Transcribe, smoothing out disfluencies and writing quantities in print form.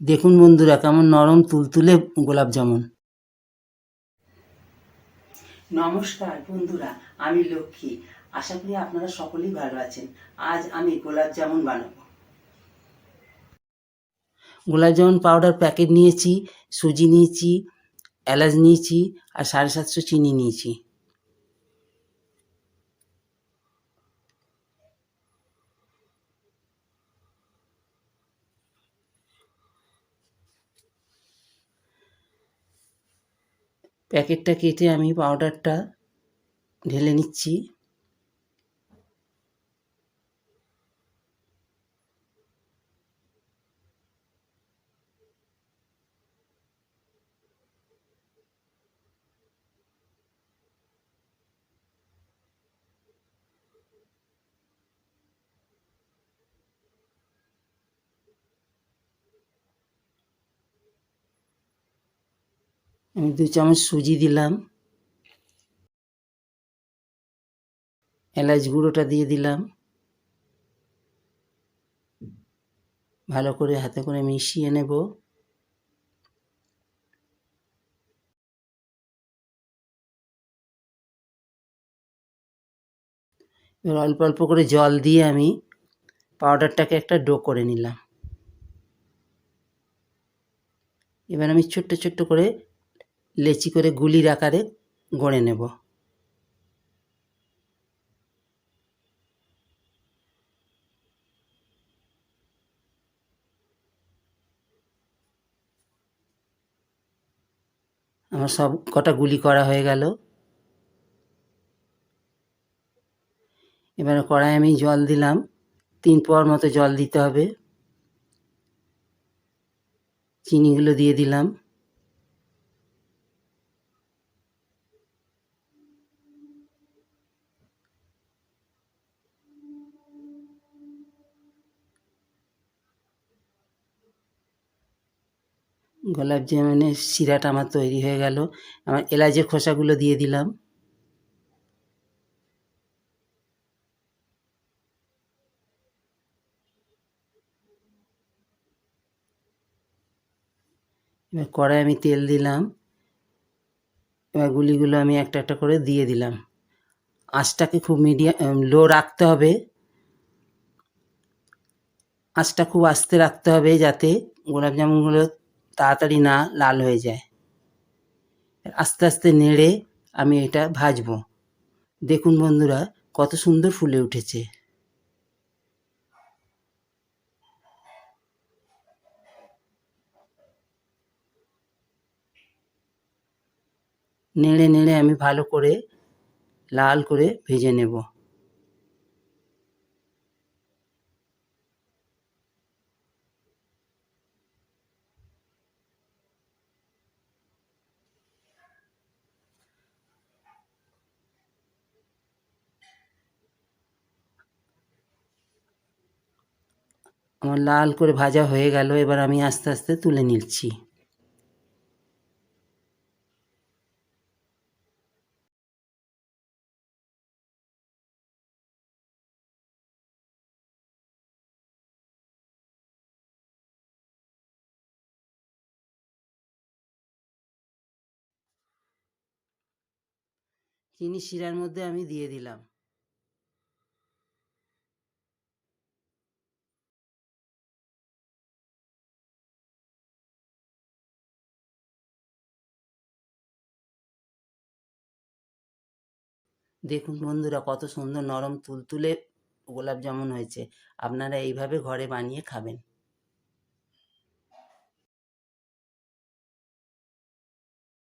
দেখুন বন্ধুরা, কেমন নরম তুলতুলে গোলাপ জামুন। নমস্কার বন্ধুরা, আমি লক্ষ্মী। আশা করি আপনারা সকলেই ভালো আছেন। আজ আমি গোলাপ জামুন বানাবো। গোলাপ জামুন পাউডার প্যাকেট নিয়েছি, সুজি নিয়েছি, এলাচ নিয়েছি আর 750 চিনি নিয়েছি। প্যাকেটটা কেটে আমি পাউডারটা ঢেলে নিচ্ছি। আমি 2 চামচ সুজি দিলাম, এলাচ গুঁড়োটা দিয়ে দিলাম, ভালো করে হাতে করে মিশিয়ে নেব। এবার অল্প অল্প করে জল দিয়ে আমি পাউডারটাকে একটা ডো করে নিলাম। এবার আমি ছোট্ট ছোট্ট করে লেচি করে গুলির আকারে গড়ে নেব। আমার সব কটা গুলি করা হয়ে গেল। এবারে কড়াই আমি জল দিলাম, 3 পোয়ার মতো জল দিতে হবে। চিনিগুলো দিয়ে দিলাম। গোলাপ জামুনের শিরাটা আমার তৈরি হয়ে গেল। আমার এলাচের খোসাগুলো দিয়ে দিলাম। এবার কড়াই আমি তেল দিলাম। এবার গুলিগুলো আমি একটা একটা করে দিয়ে দিলাম। আঁচটাকে খুব লো রাখতে হবে। আঁচটা খুব আস্তে রাখতে হবে যাতে গোলাপ জামুনগুলো তাড়াতাড়ি না লাল হয়ে যায়। আস্তে আস্তে নেড়ে আমি এটা ভাজবো। দেখুন বন্ধুরা, কত সুন্দর ফুলে উঠেছে। নেড়ে নেড়ে আমি ভালো করে লাল করে ভেজে নেব। আমার লাল করে ভাজা হয়ে গেল। এবার আমি আস্তে আস্তে তুলে নিচ্ছি। চিনি শিরার মধ্যে আমি দিয়ে দিলাম। দেখুন বন্ধুরা, কত সুন্দর নরম তুলতুলে গোলাপ জামুন হয়েছে। আপনারা এইভাবে ঘরে বানিয়ে খাবেন।